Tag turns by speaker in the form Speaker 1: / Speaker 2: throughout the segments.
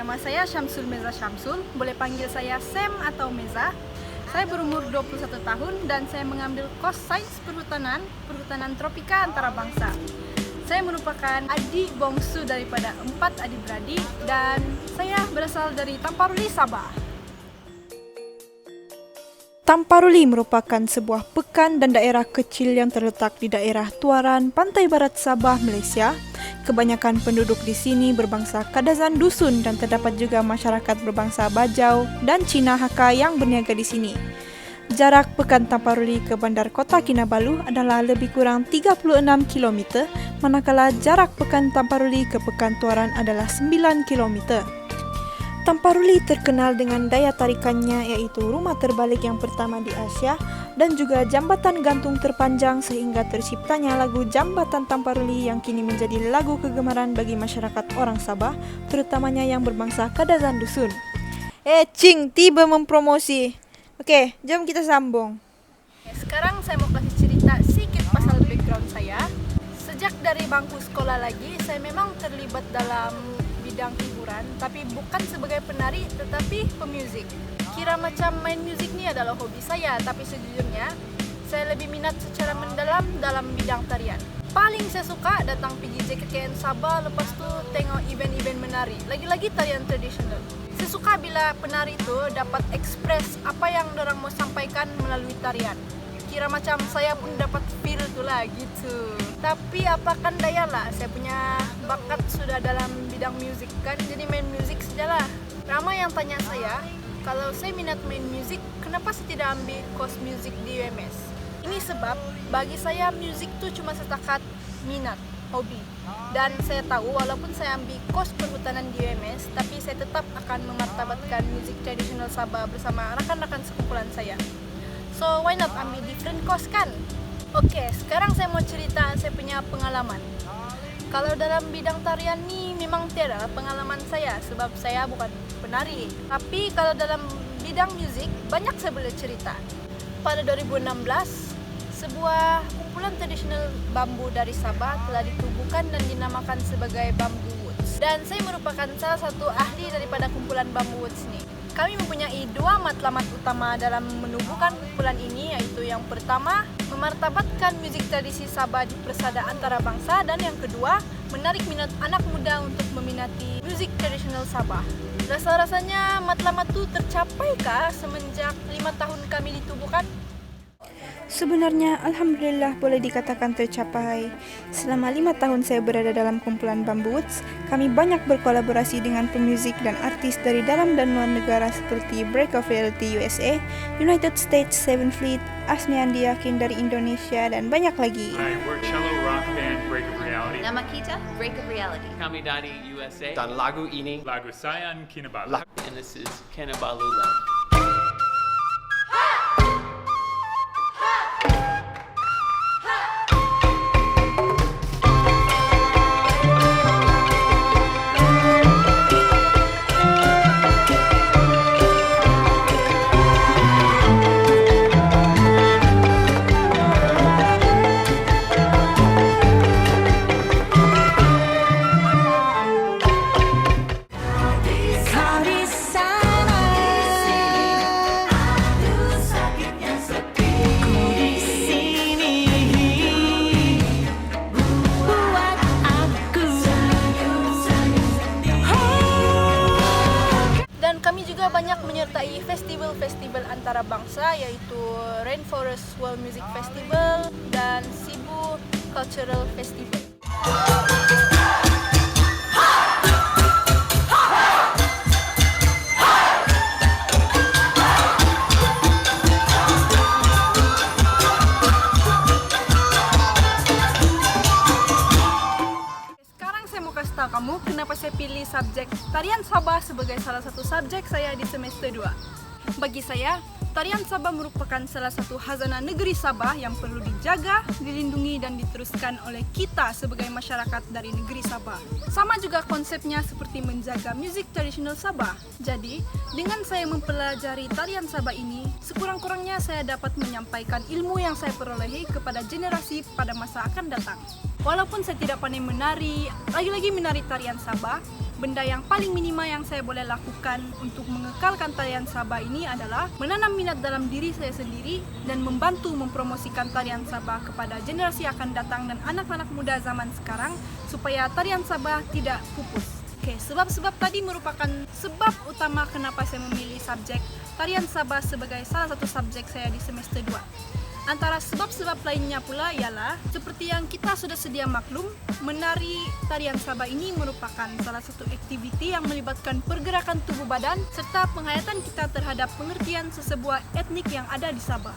Speaker 1: Nama saya Syamsul Meza Syamsul, boleh panggil saya Sam atau Meza. Saya berumur 21 tahun dan saya mengambil kos Sains Perhutanan Tropika Antarabangsa. Saya merupakan adik bongsu daripada 4 adik-beradik dan saya berasal dari Tamparuli, Sabah.
Speaker 2: Tamparuli merupakan sebuah pekan dan daerah kecil yang terletak di daerah Tuaran, pantai barat Sabah, Malaysia. Kebanyakan penduduk di sini berbangsa Kadazan Dusun dan terdapat juga masyarakat berbangsa Bajau dan Cina Hakka yang berniaga di sini. Jarak Pekan Tamparuli ke Bandar Kota Kinabalu adalah lebih kurang 36 km, manakala jarak Pekan Tamparuli ke Pekan Tuaran adalah 9 km. Tamparuli terkenal dengan daya tarikannya, yaitu rumah terbalik yang pertama di Asia dan juga jambatan gantung terpanjang, sehingga terciptanya lagu Jambatan Tamparuli yang kini menjadi lagu kegemaran bagi masyarakat orang Sabah, terutamanya yang berbangsa Kadazan Dusun. Cing, tiba mempromosi. Oke, jom kita sambung.
Speaker 1: Sekarang saya mau kasih cerita sedikit pasal background saya. Sejak dari bangku sekolah lagi, saya memang terlibat dalam bidang hiburan, tapi bukan sebagai penari tetapi pemuzik. Kira macam main muzik ni adalah hobi saya, tapi sejujurnya saya lebih minat secara mendalam dalam bidang tarian. Paling saya suka datang pergi JKKN Sabah, lepas tu tengok event-event menari, lagi-lagi tarian tradisional. Saya suka bila penari itu dapat ekspres apa yang dorang mau sampaikan melalui tarian. Kira macam saya pun dapat feel tu lah gitu. Tapi apakan daya lah, saya punya bakat sudah dalam bidang muzik kan, jadi main muzik sajalah. Ramai yang tanya saya, kalau saya minat main muzik, kenapa saya tidak ambil kos muzik di UMS? Ini sebab bagi saya muzik tu cuma setakat minat, hobi. Dan saya tahu walaupun saya ambil kos perhutanan di UMS, tapi saya tetap akan memartabatkan muzik tradisional Sabah bersama rakan-rakan sekumpulan saya. So why not ambil different course kan? Oke, sekarang saya mau cerita saya punya pengalaman. Kalau dalam bidang tarian ni memang tiada pengalaman saya sebab saya bukan penari. Tapi kalau dalam bidang muzik banyak saya boleh cerita. Pada 2016, sebuah kumpulan tradisional bambu dari Sabah telah ditubuhkan dan dinamakan sebagai Bambu Woods. Dan saya merupakan salah satu ahli daripada kumpulan Bambu Woods ni. Kami mempunyai 2 matlamat utama dalam menubuhkan kumpulan ini, yaitu yang pertama, memartabatkan muzik tradisi Sabah di persada antarabangsa, dan yang kedua, menarik minat anak muda untuk meminati muzik tradisional Sabah. Rasa-rasanya matlamat itu tercapaikah semenjak 5 tahun kami ditubuhkan?
Speaker 2: Sebenarnya, Alhamdulillah boleh dikatakan tercapai. Selama 5 tahun saya berada dalam kumpulan Bambu Woods, kami banyak berkolaborasi dengan pemuzik dan artis dari dalam dan luar negara seperti Break of Reality USA, United States, Seven Fleet, Asmi Andi Yakin dari Indonesia, dan banyak lagi.
Speaker 3: Hi, we're cello rock band Break of Reality.
Speaker 4: Nama kita Break of Reality.
Speaker 5: Kami dari USA.
Speaker 6: Dan lagu ini
Speaker 3: Lagu Sayan Kinabalu.
Speaker 5: And this is Kinabalu Love.
Speaker 1: Banyak menyertai festival-festival antarabangsa, yaitu Rainforest World Music Festival dan Sibu Cultural Festival. Kamu kenapa saya pilih subjek tarian Sabah sebagai salah satu subjek saya di semester 2? Bagi saya, tarian Sabah merupakan salah satu khazanah negeri Sabah yang perlu dijaga, dilindungi, dan diteruskan oleh kita sebagai masyarakat dari negeri Sabah. Sama juga konsepnya seperti menjaga muzik tradisional Sabah. Jadi, dengan saya mempelajari tarian Sabah ini, sekurang-kurangnya saya dapat menyampaikan ilmu yang saya perolehi kepada generasi pada masa akan datang. Walaupun saya tidak pandai menari, lagi-lagi menari tarian Sabah, benda yang paling minimal yang saya boleh lakukan untuk mengekalkan tarian Sabah ini adalah menanam minat dalam diri saya sendiri dan membantu mempromosikan tarian Sabah kepada generasi akan datang dan anak-anak muda zaman sekarang supaya tarian Sabah tidak pupus. Oke, sebab-sebab tadi merupakan sebab utama kenapa saya memilih subjek tarian Sabah sebagai salah satu subjek saya di semester 2. Antara sebab-sebab lainnya pula ialah seperti yang kita sudah sedia maklum, menari tarian Sabah ini merupakan salah satu aktiviti yang melibatkan pergerakan tubuh badan serta penghayatan kita terhadap pengertian sesebuah etnik yang ada di Sabah.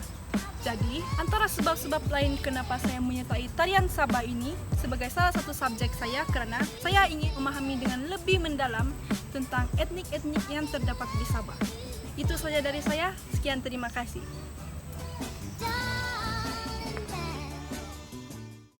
Speaker 1: Jadi, antara sebab-sebab lain kenapa saya menyertai tarian Sabah ini sebagai salah satu subjek saya kerana saya ingin memahami dengan lebih mendalam tentang etnik-etnik yang terdapat di Sabah. Itu saja dari saya. Sekian, terima kasih.